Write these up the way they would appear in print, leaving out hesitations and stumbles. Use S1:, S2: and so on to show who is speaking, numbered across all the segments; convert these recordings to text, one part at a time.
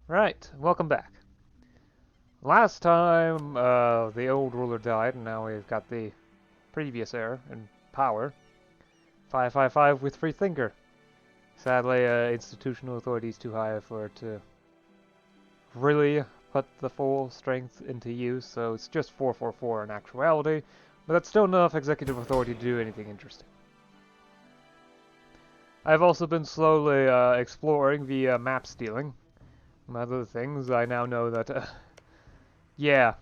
S1: Right, welcome back. Last time, the old ruler died, and now we've got the previous heir in power. 555 with free thinker. Sadly, institutional authority is too high for it to really put the full strength into use, so it's just 444 in actuality, but that's still enough executive authority to do anything interesting. I've also been slowly exploring via map stealing. Among other things, I now know that, yeah,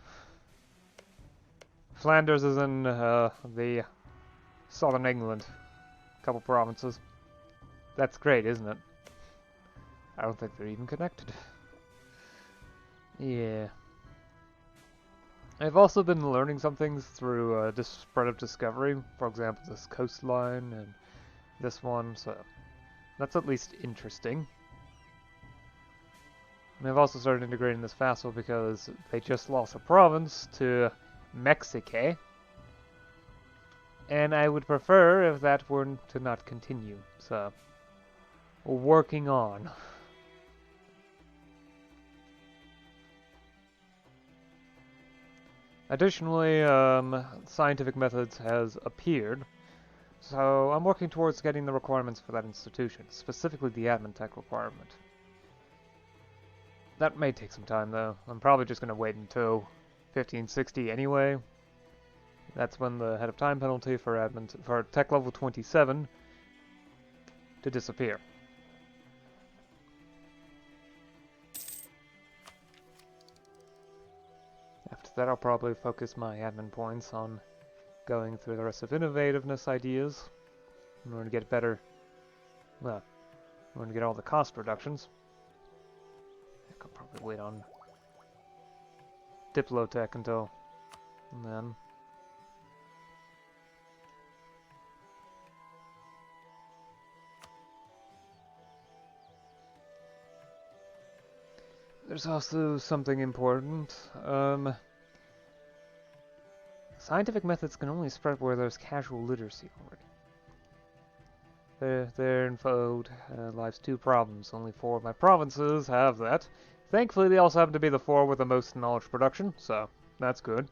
S1: Flanders is in the southern England, a couple provinces. That's great, isn't it? I don't think they're even connected. Yeah. I've also been learning some things through this spread of discovery. For example, this coastline and this one, so that's at least interesting. And I've also started integrating this vassal because they just lost a province to Mexico. And I would prefer if that were to not continue, so working on. Additionally, scientific methods has appeared, so I'm working towards getting the requirements for that institution, specifically the admin tech requirement. That may take some time though. I'm probably just going to wait until 1560 anyway. That's when the head of time penalty for for tech level 27 to disappear. After that, I'll probably focus my admin points on going through the rest of innovativeness ideas in order to get better, well, in order to get all the cost reductions. I could probably wait on Diplotech until then. There's also something important. Scientific methods can only spread where there's casual literacy already. They're in Fold, Life's 2 problems. Only 4 of my provinces have that. Thankfully, they also happen to be the 4 with the most knowledge production, so that's good.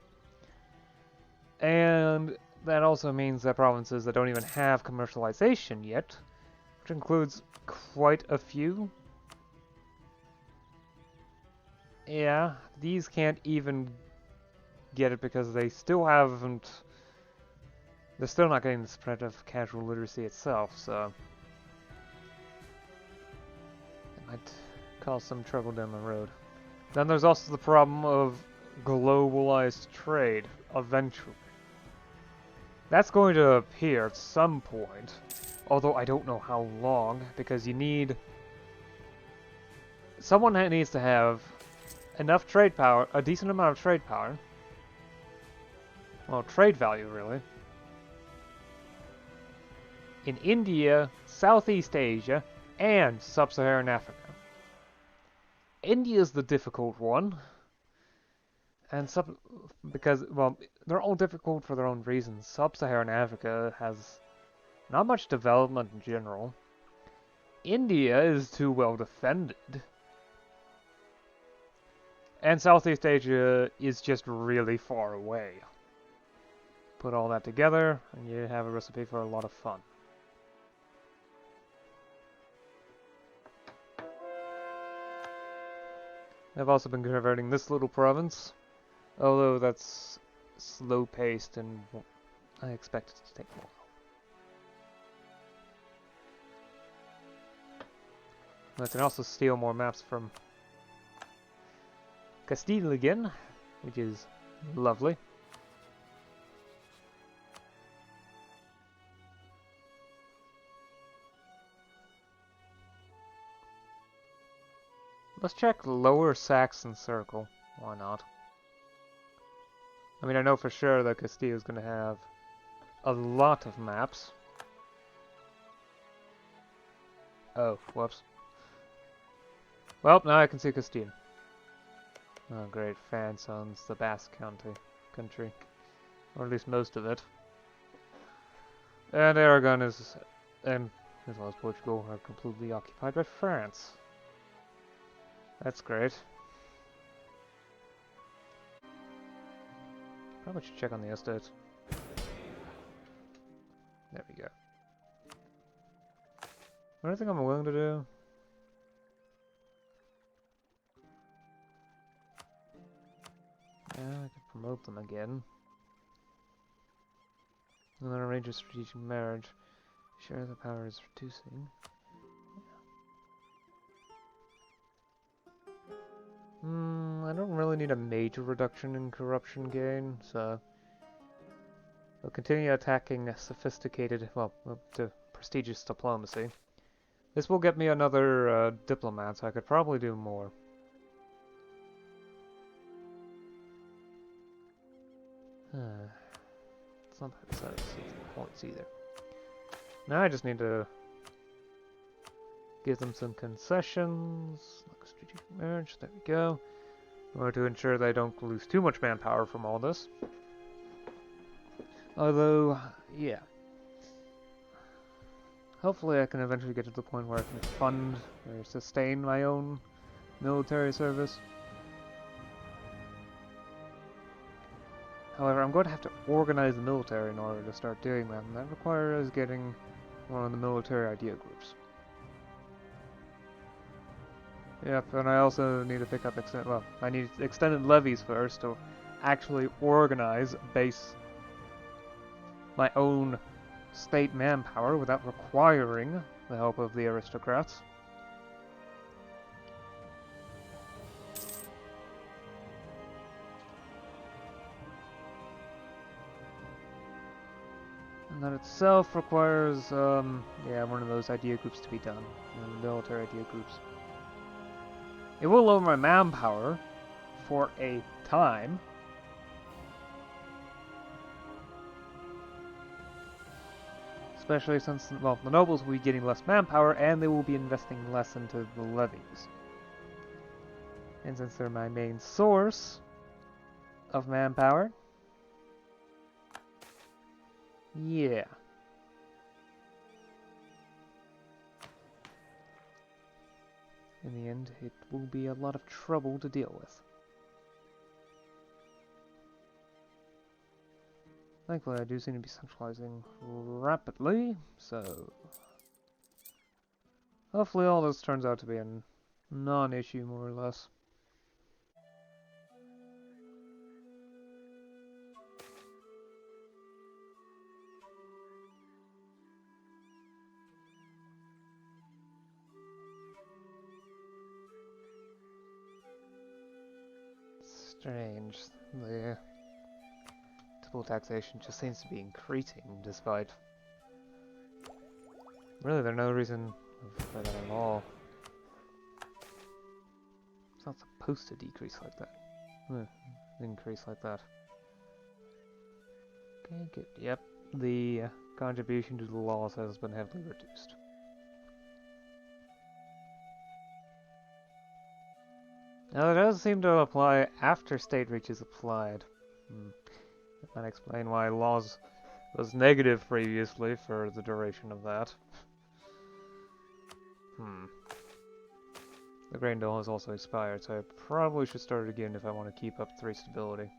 S1: And that also means that provinces that don't even have commercialization yet, which includes quite a few. Yeah, these can't even get it because they still haven't... They're still not getting the spread of casual literacy itself, so... It might cause some trouble down the road. Then there's also the problem of globalized trade, eventually. That's going to appear at some point, although I don't know how long, because you need... Someone needs to have enough trade power, a decent amount of trade power, well, trade value, really, in India, Southeast Asia, and Sub-Saharan Africa. India's the difficult one, and because, well, they're all difficult for their own reasons. Sub-Saharan Africa has not much development in general. India is too well defended. And Southeast Asia is just really far away. Put all that together, and you have a recipe for a lot of fun. I've also been converting this little province, although that's slow-paced and I expect it to take a while. I can also steal more maps from Castile again, which is lovely. Let's check Lower Saxon Circle. Why not? I mean, I know for sure that Castile is going to have a lot of maps. Oh, whoops. Well, now I can see Castile. Oh, great. France owns the Basque country. Or at least most of it. And Aragon is, and as well as Portugal, are completely occupied by France. That's great. Probably should check on the estates. There we go. What do you think I'm willing to do? Yeah, I could promote them again. And then arrange a strategic marriage. Share the power is reducing. I don't really need a major reduction in corruption gain, so I'll continue attacking sophisticated, well, to prestigious diplomacy. This will get me another diplomat, so I could probably do more. It's not that set of points either. Now I just need to give them some concessions, like a strategic marriage, there we go. In order to ensure they don't lose too much manpower from all this. Although, yeah. Hopefully I can eventually get to the point where I can fund or sustain my own military service. However, I'm going to have to organize the military in order to start doing that, and that requires getting one of the military idea groups. Yep, and I also need to pick up I need extended levies first to actually organize my own state manpower without requiring the help of the aristocrats. And that itself requires, yeah, one of those idea groups to be done. One of the military idea groups. It will lower my manpower for a time. Especially since, well, the nobles will be getting less manpower and they will be investing less into the levies. And since they're my main source of manpower, yeah. In the end, it will be a lot of trouble to deal with. Thankfully, I do seem to be centralizing rapidly, so hopefully all this turns out to be a non-issue, more or less. Strange. The typical taxation just seems to be increasing, despite... Really, there's no reason for that at all. It's not supposed to decrease like that. Increase like that. Okay, good. Yep, the contribution to the laws has been heavily reduced. Now, it does seem to apply after state reach is applied. That might explain why laws was negative previously for the duration of that. The grain dole has also expired, so I probably should start it again if I want to keep up 3 stability.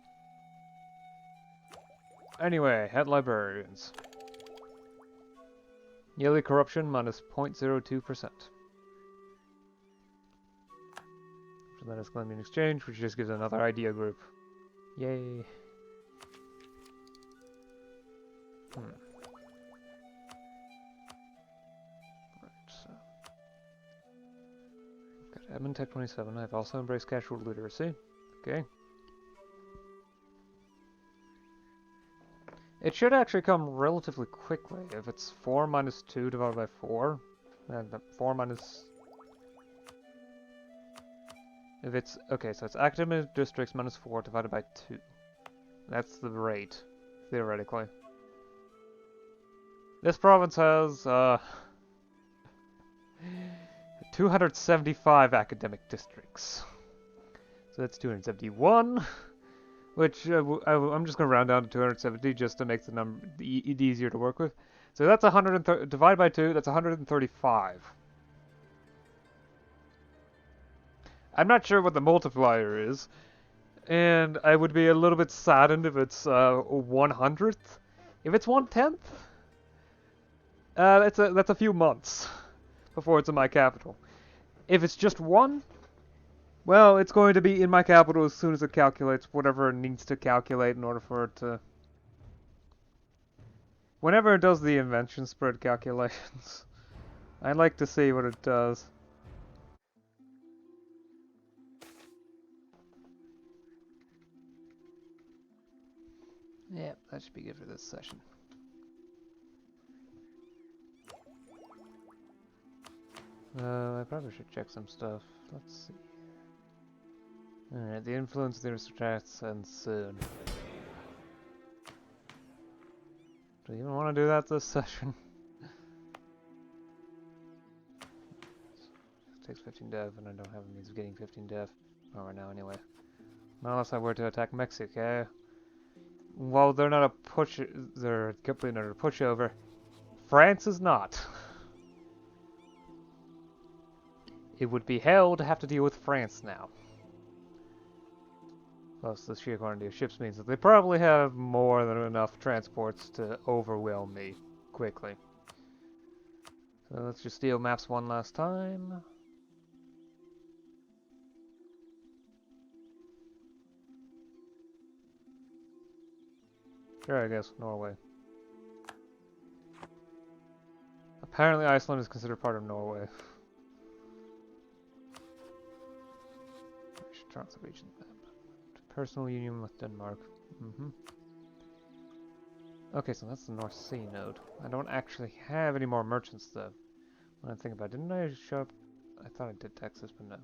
S1: Anyway, head librarians. Yearly corruption minus 0.02%. So that is Colombian exchange, which just gives another idea group. Yay. Admin Tech 27, I've also embraced casual literacy. Okay. It should actually come relatively quickly if it's 4 minus 2 divided by 4. And 4 minus... If it's... Okay, so it's academic districts minus 4 divided by 2. That's the rate, theoretically. This province has, 275 academic districts. So that's 271, which I'm just going to round down to 270 just to make the number easier to work with. So that's 130 divided by 2, that's 135. I'm not sure what the multiplier is, and I would be a little bit saddened if it's 100th. If it's 1/10th, that's a few months before it's in my capital. If it's just one, well, it's going to be in my capital as soon as it calculates whatever it needs to calculate in order for it to... Whenever it does the invention spread calculations, I like to see what it does. Yep, that should be good for this session. I probably should check some stuff. Let's see. Alright, the influence of the aristocrats and soon. Do you even want to do that this session? It takes 15 dev, and I don't have a means of getting 15 dev. Not right now, anyway. Not unless I were to attack Mexico. Well, they're not a push. They're completely not a pushover. France is not. It would be hell to have to deal with France now. Plus, the sheer quantity of ships means that they probably have more than enough transports to overwhelm me quickly. So let's just steal maps one last time. Sure, I guess Norway. Apparently Iceland is considered part of Norway. Transit region map. Personal union with Denmark. Okay, so that's the North Sea node. I don't actually have any more merchants though. When I think about it, didn't I show up? I thought I did Texas, but no.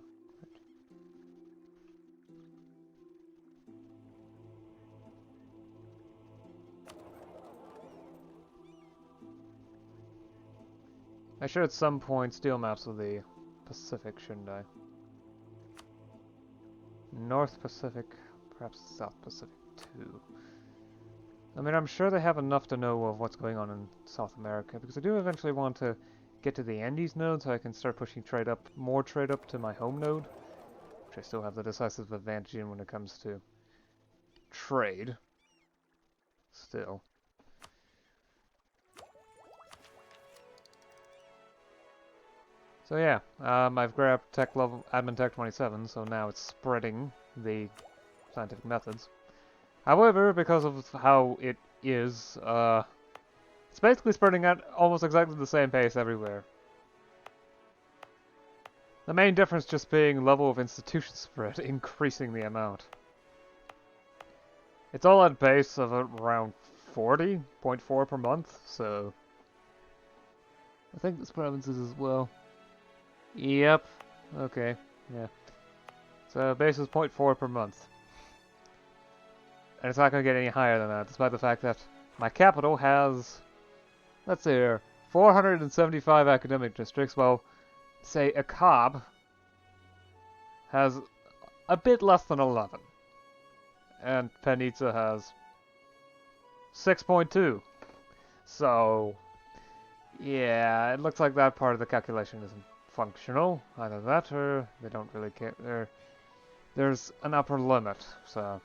S1: I should at some point steal maps of the Pacific, shouldn't I? North Pacific, perhaps South Pacific too. I mean, I'm sure they have enough to know of what's going on in South America, because I do eventually want to get to the Andes node so I can start pushing more trade up to my home node, which I still have the decisive advantage in when it comes to trade. Still. So yeah, I've grabbed tech level admin tech 27, so now it's spreading the scientific methods. However, because of how it is, it's basically spreading at almost exactly the same pace everywhere. The main difference just being level of institution spread, increasing the amount. It's all at base of around 40.4 per month, so... I think this province is as well. Yep. Okay. Yeah. So base is 0.4 per month. And it's not going to get any higher than that, despite the fact that my capital has, let's see here, 475 academic districts, while, say, a Cobb has a bit less than 11. And Penitza has 6.2. So, yeah, it looks like that part of the calculation isn't functional. Either that or they don't really care. There's an upper limit, so...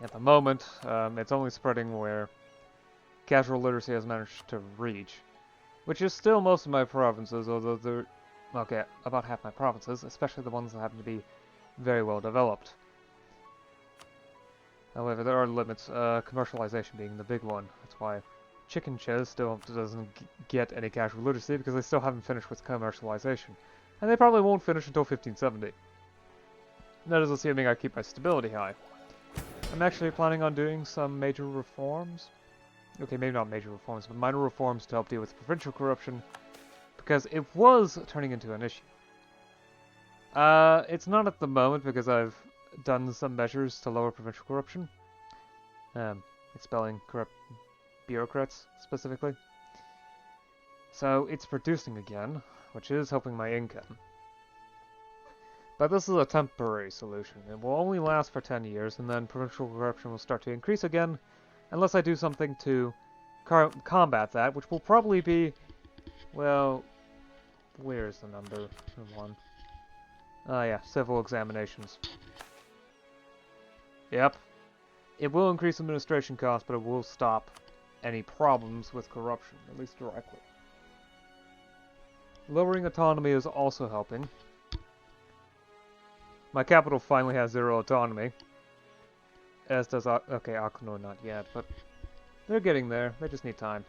S1: At the moment, it's only spreading where casual literacy has managed to reach, which is still most of my provinces, although they're, okay, about half my provinces, especially the ones that happen to be very well developed. However, there are limits, commercialization being the big one. That's why Chicken Chiz still doesn't get any casual literacy, because they still haven't finished with commercialization. And they probably won't finish until 1570. That is assuming I keep my stability high. I'm actually planning on doing some major reforms. Okay, maybe not major reforms, but minor reforms to help deal with provincial corruption, because it was turning into an issue. It's not at the moment because I've done some measures to lower provincial corruption. Expelling corrupt bureaucrats, specifically. So it's producing again, which is helping my income. But this is a temporary solution. It will only last for 10 years, and then provincial corruption will start to increase again, unless I do something to combat that, which will probably be, well, where's the number? One. Oh yeah, civil examinations. Yep. It will increase administration costs, but it will stop any problems with corruption, at least directly. Lowering autonomy is also helping. My capital finally has 0 autonomy. As does... okay, Akano not yet, but they're getting there. They just need time.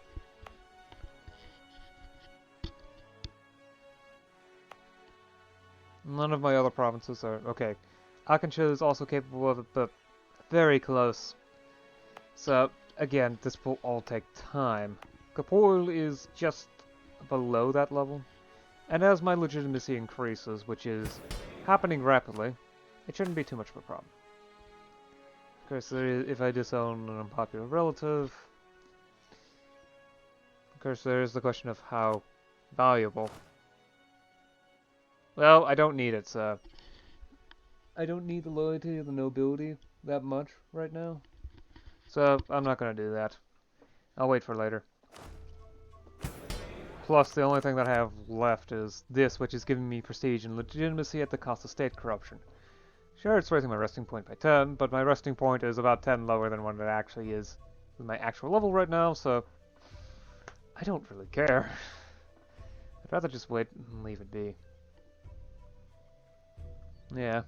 S1: None of my other provinces are... okay. Akansha is also capable of it, but very close. So, again, this will all take time. Kapol is just below that level. And as my legitimacy increases, which is happening rapidly, it shouldn't be too much of a problem. Of course, if I disown an unpopular relative... of course, there is the question of how valuable. Well, I don't need it, so... I don't need the loyalty of the nobility that much right now. So, I'm not gonna do that. I'll wait for later. Plus, the only thing that I have left is this, which is giving me prestige and legitimacy at the cost of state corruption. Sure, it's raising my resting point by 10, but my resting point is about 10 lower than what it actually is with my actual level right now, so... I don't really care. I'd rather just wait and leave it be. Yeah.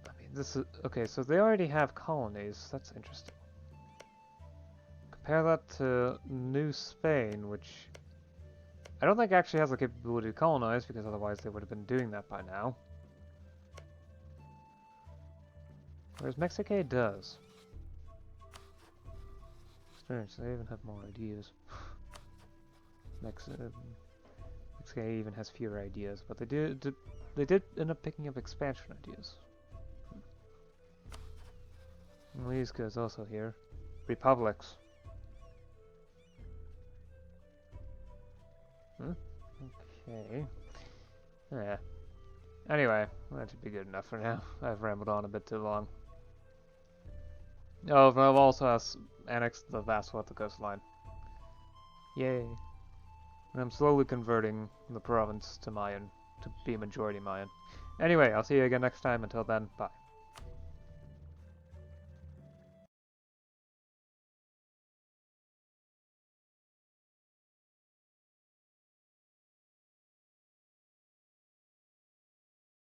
S1: I mean, this is... okay, so they already have colonies. That's interesting. Compare that to New Spain, which... I don't think actually has the capability to colonize, because otherwise they would have been doing that by now. Whereas Mexico does. Strange, they even have more ideas. Mexico even has fewer ideas, but they did end up picking up expansion ideas. Liska is also here. Republics. Okay. Yeah. Anyway, that should be good enough for now. I've rambled on a bit too long. Oh, I've also annexed the vassal at the coastline. Yay. And I'm slowly converting the province to Mayan, to be majority Mayan. Anyway, I'll see you again next time. Until then, bye.